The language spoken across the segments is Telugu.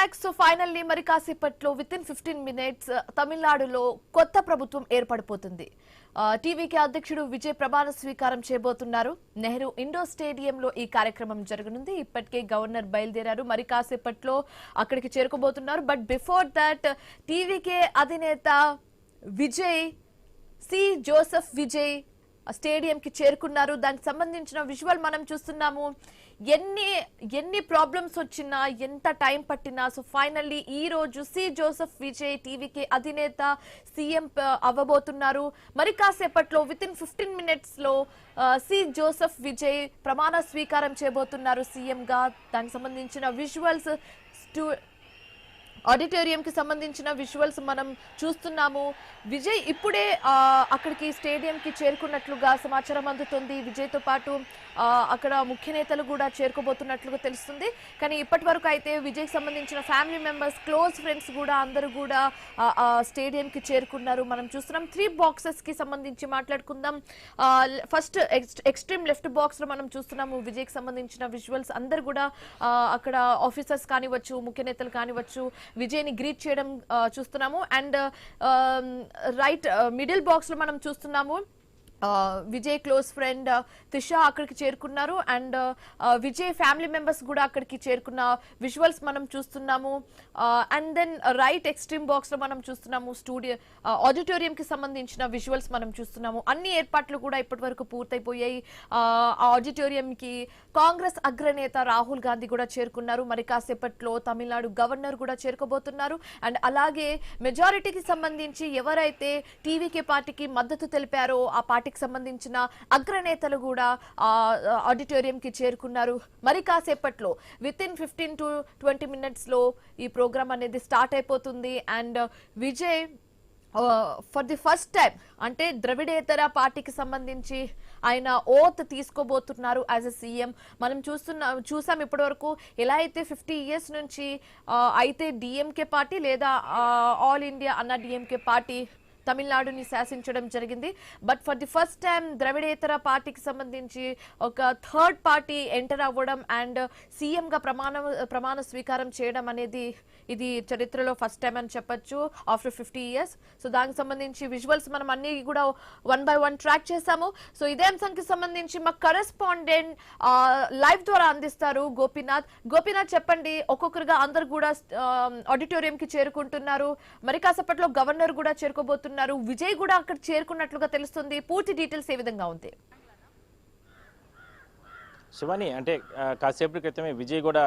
బ్యాక్. సో ఫైనల్లీ మరి కాసేపట్లో వితిన్ 15 minutes తమిళనాడులో కొత్త ప్రభుత్వం ఏర్పడిపోతుంది. టీవీకే అధ్యక్షుడు విజయ్ ప్రమాణ స్వీకారం చేయబోతున్నారు. నెహ్రూ ఇండోర్ స్టేడియంలో ఈ కార్యక్రమం జరగనుంది. ఇప్పటికే గవర్నర్ బయలుదేరారు, మరి కాసేపట్లో అక్కడికి చేరుకోబోతున్నారు. బట్ బిఫోర్ దట్ టీవీకే అధినేత విజయ్ సి జోసెఫ్ విజయ్ స్టేడియం కి చేరుకున్నారు. దానికి సంబంధించిన విజువల్ మనం చూస్తున్నాము. ఎన్ని ప్రాబ్లమ్స్ వచ్చినా, ఎంత టైం పట్టినా, సో ఫైనల్లీ ఈ రోజు సి జోసెఫ్ విజయ్ టీవీకి అధినేత సీఎం అవ్వబోతున్నారు. మరి కాసేపట్లో వితిన్ 15 minutes లో సి జోసెఫ్ విజయ్ ప్రమాణ స్వీకారం చేయబోతున్నారు సీఎం గా. దానికి సంబంధించిన విజువల్స్ ఆడిటోరియం కి సంబంధించిన విజువల్స్ మనం చూస్తున్నాము. విజయ్ ఇప్పుడే అక్కడికి స్టేడియం కి చేరుకున్నట్లుగా సమాచారం అందుతుంది. విజయ్ తో పాటు అక్కడ ముఖ్య నేతలు కూడా చేరుకోబోతున్నట్లుగా తెలుస్తుంది. కానీ ఇప్పటి వరకు అయితే విజయ్ కి సంబంధించిన ఫ్యామిలీ మెంబర్స్, క్లోజ్ ఫ్రెండ్స్ కూడా అందరూ కూడా స్టేడియం కి చేరుకున్నారు. మనం చూస్తున్నాం 3 boxes కి సంబంధించి మాట్లాడుకుందాం. ఫస్ట్ ఎక్స్ట్రీమ్ లెఫ్ట్ బాక్స్ లో మనం చూస్తున్నాము విజయ్ కి సంబంధించిన విజువల్స్. అందరు కూడా అక్కడ ఆఫీసర్స్ కానివచ్చు, ముఖ్య నేతలు కానివచ్చు, విజయ్ ని గ్రీట్ చేయడం చూస్తున్నాము. అండ్ రైట్ మిడిల్ బాక్స్ లో మనం చూస్తున్నాము విజయ్ క్లోజ్ ఫ్రెండ్ త్రిష అక్కడికి చేరుకున్నారు. అండ్ విజయ్ ఫ్యామిలీ మెంబర్స్ కూడా అక్కడికి చేరుకున్న విజువల్స్ మనం చూస్తున్నాము. And then right extreme box లో మనం చూస్తున్నాము స్టూడియో ఆడిటోరియం కి సంబంధించిన విజువల్స్ మనం చూస్తున్నాము. అన్ని ఏర్పాట్లు కూడా ఇప్పటి వరకు పూర్తయిపోయాయి. ఆడిటోరియం కి కాంగ్రెస్ అగ్రనేత రాహుల్ గాంధీ కూడా చేరుకున్నారు. మరి కాసేపట్లో తమిళనాడు గవర్నర్ కూడా చేరుకోబోతున్నారు. అండ్ అలాగే మెజారిటీకి సంబంధించి ఎవరైతే టీవీకే పార్టీకి మద్దతు తెలిపారో ఆ పార్టీ సంబంధించిన అగ్రనేతలు కూడా ఆడిటోరియం కి చేరుకున్నారు. మరి కాసేపట్లో వితిన్ 15 to 20 minutes లో ఈ ప్రోగ్రామ్ అనేది స్టార్ట్ అయిపోతుంది. And Vijay for the first time అంటే ద్రవిడేతర పార్టీకి సంబంధించి ఆయన ఓత్ తీసుకోబోతున్నారు యాజ్ ఎ సీఎం. మనం చూసాం ఇప్పటి వరకు ఎలా అయితే 50 years నుంచి అయితే డిఎంకే పార్టీ లేదా all India Anna DMK party తమిళనాడుని శాసించడం జరిగింది. But for the first time ద్రవిడేతర పార్టీకి సంబంధించి ఒక థర్డ్ పార్టీ ఎంటర్ అవ్వడం అండ్ సీఎం గా ప్రమాణ స్వీకారం చేయడం అనేది ఇది చరిత్రలో ఫస్ట్ టైం అని చెప్పొచ్చు ఆఫ్టర్ 50 years. సో దానికి సంబంధించి విజువల్స్ మనం అన్ని కూడా 1 by 1 ట్రాక్ చేసాము. సో ఇదే అంశానికి సంబంధించి మా కరెస్పాండెంట్ లైవ్ ద్వారా అందిస్తారు గోపీనాథ్ చెప్పండి. ఒక్కొక్కరుగా అందరు కూడా ఆడిటోరియం కి చేరుకుంటున్నారు. మరి కాసేపట్లో గవర్నర్ కూడా చేరుకోబోతున్నారు. విజయ్ కూడా అక్కడ చేరుకున్నట్లుగా తెలుస్తుంది. పూర్తి డీటెయిల్స్ ఏ విధంగా ఉంది? శివాని, అంటే కాసేపటి క్రితమే విజయ్ కూడా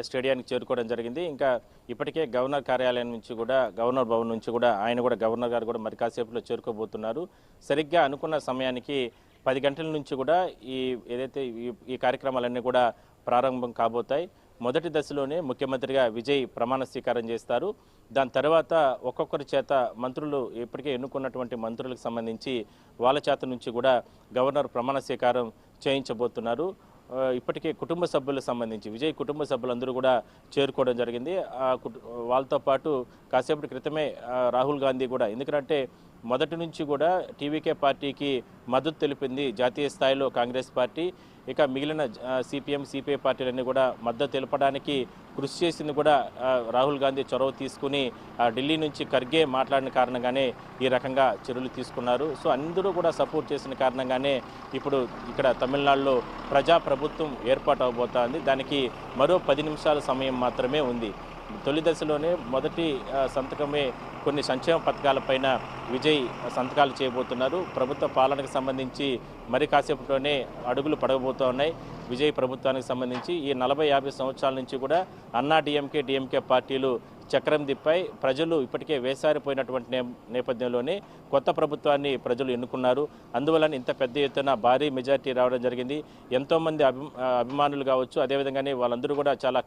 స్టేడియానికి చేరుకోవడం జరిగింది. ఇంకా ఇప్పటికే గవర్నర్ కార్యాలయం నుంచి కూడా, గవర్నర్ భవన్ నుంచి కూడా ఆయన కూడా, గవర్నర్ గారు కూడా మరి కాసేపులో చేరుకోబోతున్నారు. సరిగ్గా అనుకున్న సమయానికి 10 గంటల నుంచి కూడా ఏదైతే ఈ కార్యక్రమాలన్నీ కూడా ప్రారంభం కాబోతాయి. మొదటి దశలోనే ముఖ్యమంత్రిగా విజయ్ ప్రమాణ స్వీకారం చేస్తారు. దాని తర్వాత ఒక్కొక్కరి చేత మంత్రులు, ఇప్పటికే ఎన్నుకున్నటువంటి మంత్రులకు సంబంధించి వాళ్ళ చేత నుంచి కూడా గవర్నర్ ప్రమాణ స్వీకారం చేయించబోతున్నారు. ఇప్పటికే కుటుంబ సభ్యులకు సంబంధించి విజయ్ కుటుంబ సభ్యులందరూ కూడా చేరుకోవడం జరిగింది. వాళ్ళతో పాటు కాసేపటి క్రితమే రాహుల్ గాంధీ కూడా, ఎందుకంటే మొదటి నుంచి కూడా టీవీకే పార్టీకి మద్దతు తెలిపింది జాతీయ స్థాయిలో కాంగ్రెస్ పార్టీ. ఇక మిగిలిన సిపిఎం, సిపిఐ పార్టీలన్నీ కూడా మద్దతు తెలపడానికి కృషి చేసింది కూడా రాహుల్ గాంధీ చొరవ తీసుకుని ఢిల్లీ నుంచి ఖర్గే మాట్లాడిన కారణంగానే ఈ రకంగా చర్యలు తీసుకున్నారు. సో అందరూ కూడా సపోర్ట్ చేసిన కారణంగానే ఇప్పుడు ఇక్కడ తమిళనాడులో ప్రజాప్రభుత్వం ఏర్పాటు అవబోతోంది. దానికి మరో 10 నిమిషాల సమయం మాత్రమే ఉంది. తొలి దశలోనే మొదటి సంతకమే కొన్ని సంక్షేమ పథకాలపైన విజయ్ సంతకాలు చేయబోతున్నారు. ప్రభుత్వ పాలనకు సంబంధించి మరి కాసేపట్లోనే అడుగులు పడబోతూ ఉన్నాయి. విజయ్ ప్రభుత్వానికి సంబంధించి ఈ 40-50 సంవత్సరాల నుంచి కూడా అన్నా డిఎంకే పార్టీలు చక్రం తిప్పాయి. ప్రజలు ఇప్పటికే వేసారిపోయినటువంటి నేపథ్యంలోనే కొత్త ప్రభుత్వాన్ని ప్రజలు ఎన్నుకున్నారు. అందువలన ఇంత పెద్ద ఎత్తున భారీ మెజార్టీ రావడం జరిగింది. ఎంతోమంది అభిమానులు కావచ్చు, అదేవిధంగానే వాళ్ళందరూ కూడా చాలా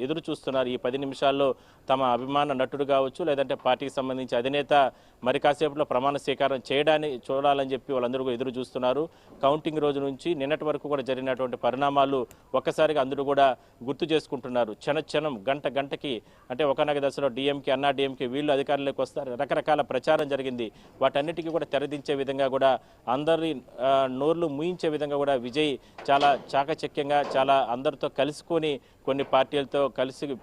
ఎదురు చూస్తున్నారు. ఈ 10 నిమిషాల్లో తమ అభిమాన నటుడు కావచ్చు, లేదంటే పార్టీకి సంబంధించి అధినేత మరి కాసేపులో ప్రమాణ స్వీకారం చూడాలని చెప్పి వాళ్ళందరూ ఎదురు చూస్తున్నారు. కౌంటింగ్ రోజు నుంచి నిన్నటి వరకు కూడా జరిగినటువంటి పరిణామాలు ఒక్కసారిగా అందరూ కూడా గుర్తు చేసుకుంటున్నారు. క్షణం గంటకి, అంటే ఒకనొక దశలో డిఎంకే అన్నా డిఎంకే వీళ్ళు అధికారంలోకి వస్తారు, రకరకాల ప్రచారం జరిగింది. వాటన్నిటికీ కూడా తెరదించే విధంగా కూడా అందరి నోర్లు మూయించే విధంగా కూడా విజయ్ చాలా చాకచక్యంగా చాలా అందరితో కలుసుకొని కొన్ని పార్టీలతో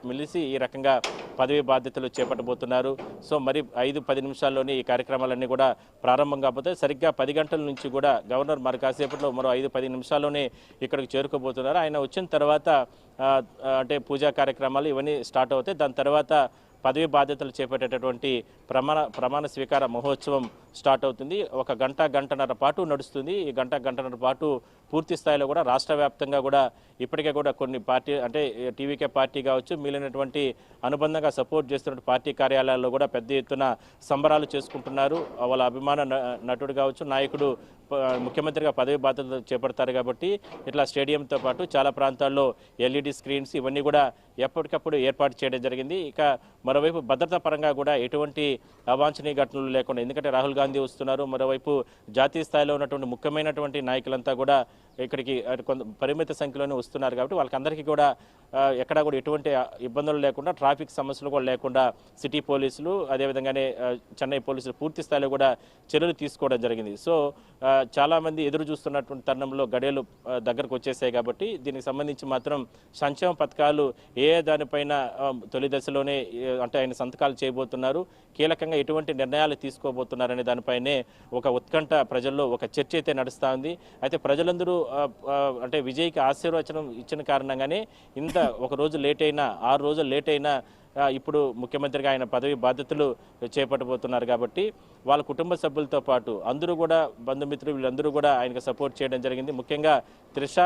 మెలిసి ఈ రకంగా పదవి బాధ్యతలు చేపట్టబోతున్నారు. సో మరి 5-10 నిమిషాల్లోనే ఈ కార్యక్రమాలన్నీ కూడా ప్రారంభం కాకపోతే సరిగ్గా 10 గంటల నుంచి కూడా గవర్నర్ మరి కాసేపట్లో మరో 5-10 నిమిషాల్లోనే ఇక్కడికి చేరుకోబోతున్నారు. ఆయన వచ్చిన తర్వాత అంటే పూజా కార్యక్రమాలు ఇవన్నీ స్టార్ట్ అవుతాయి. దాని తర్వాత పదవి బాధ్యతలు చేపట్టేటటువంటి ప్రమాణ స్వీకార మహోత్సవం స్టార్ట్ అవుతుంది. ఒక గంటన్నర పాటు నడుస్తుంది. ఈ గంటన్నర పాటు పూర్తి స్థాయిలో కూడా రాష్ట్ర వ్యాప్తంగా కూడా ఇప్పటికే కూడా కొన్ని పార్టీ అంటే టీవీకే పార్టీ కావచ్చు, మిగిలినటువంటి అనుబంధంగా సపోర్ట్ చేస్తున్న పార్టీ కార్యాలయాల్లో కూడా పెద్ద ఎత్తున సంబరాలు చేసుకుంటున్నారు. వాళ్ళ అభిమాన నటుడు కావచ్చు, నాయకుడు ముఖ్యమంత్రిగా పదవి బాధ్యతలు చేపడతారు కాబట్టి ఇట్లా స్టేడియంతో పాటు చాలా ప్రాంతాల్లో ఎల్ఈడి స్క్రీన్స్ ఇవన్నీ కూడా ఎప్పటికప్పుడు ఏర్పాటు చేయడం జరిగింది. ఇక మరోవైపు భద్రతా పరంగా కూడా ఎటువంటి అవాంఛనీయ ఘటనలు లేకుండా, ఎందుకంటే రాహుల్ గాంధీ వస్తున్నారు, మరోవైపు జాతీయ స్థాయిలో ఉన్నటువంటి ముఖ్యమైనటువంటి నాయకులంతా కూడా ఇక్కడికి కొంత పరిమిత సంఖ్యలోనే వస్తున్నారు కాబట్టి వాళ్ళకందరికీ కూడా ఎక్కడా కూడా ఎటువంటి ఇబ్బందులు లేకుండా, ట్రాఫిక్ సమస్యలు కూడా లేకుండా సిటీ పోలీసులు అదేవిధంగానే చెన్నై పోలీసులు పూర్తి స్థాయిలో కూడా చర్యలు తీసుకోవడం జరిగింది. సో చాలామంది ఎదురు చూస్తున్నటువంటి తరుణంలో గడియలు దగ్గరకు వచ్చేసాయి కాబట్టి దీనికి సంబంధించి మాత్రం సంక్షేమ పథకాలు దానిపైన తొలి దశలోనే అంటే ఆయన సంతకాలు చేయబోతున్నారు, కీలకంగా ఎటువంటి నిర్ణయాలు తీసుకోబోతున్నారనే దానిపైనే ఒక ఉత్కంఠ ప్రజల్లో ఒక చర్చ అయితే నడుస్తూ ఉంది. అయితే ప్రజలందరూ అంటే విజయ్కి ఆశీర్వచనం ఇచ్చిన కారణంగానే ఇంత ఒక రోజు లేట్ అయినా 6 రోజులు లేట్ అయినా ఇప్పుడు ముఖ్యమంత్రిగా ఆయన పదవి బాధ్యతలు చేపట్టబోతున్నారు కాబట్టి వాళ్ళ కుటుంబ సభ్యులతో పాటు అందరూ కూడా బంధుమిత్రులు వీళ్ళందరూ కూడా ఆయనకు సపోర్ట్ చేయడం జరిగింది. ముఖ్యంగా త్రిష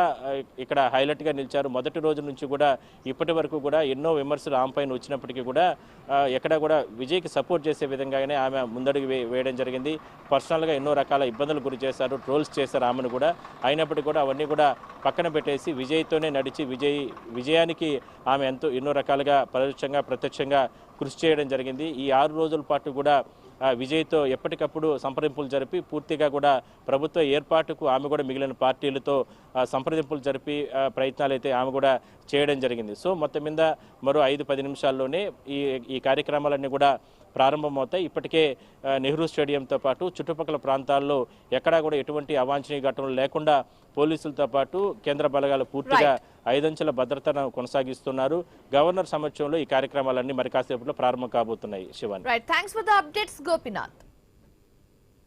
ఇక్కడ హైలైట్గా నిలిచారు. మొదటి రోజు నుంచి కూడా ఇప్పటి వరకు కూడా ఎన్నో విమర్శలు ఆమె పైన వచ్చినప్పటికీ కూడా ఎక్కడ కూడా విజయ్కి సపోర్ట్ చేసే విధంగానే ఆమె ముందడుగు వేయడం జరిగింది. పర్సనల్గా ఎన్నో రకాల ఇబ్బందులు గురి చేశారు, ట్రోల్స్ చేశారు ఆమెను కూడా. అయినప్పటికీ కూడా అవన్నీ కూడా పక్కన పెట్టేసి విజయ్తోనే నడిచి విజయానికి ఆమె ఎన్నో రకాలుగా పరోక్షంగా ప్రత్యక్షంగా కృషి చేయడం జరిగింది. ఈ 6 రోజుల పాటు కూడా విజయ్తో ఎప్పటికప్పుడు సంప్రదింపులు జరిపి పూర్తిగా కూడా ప్రభుత్వ ఏర్పాటుకు ఆమె కూడా మిగిలిన పార్టీలతో సంప్రదింపులు జరిపి ప్రయత్నాలు అయితే ఆమె కూడా చేయడం జరిగింది. సో మొత్తం మీద మరో 5-10 నిమిషాల్లోనే ఈ కార్యక్రమాలన్నీ కూడా ప్రారంభమవుతాయి. ఇప్పటికే నెహ్రూ స్టేడియంతో పాటు చుట్టుపక్కల ప్రాంతాల్లో ఎక్కడా కూడా ఎటువంటి అవాంఛనీయ ఘటనలు లేకుండా పోలీసులతో పాటు కేంద్ర బలగాలు పూర్తిగా 5 అంచెల భద్రతను కొనసాగిస్తున్నారు. గవర్నర్ సమక్షంలో ఈ కార్యక్రమాలన్నీ మరి కాసేపట్లో ప్రారంభం కాబోతున్నాయి. Shivani. Right, thanks for the updates Gopinath.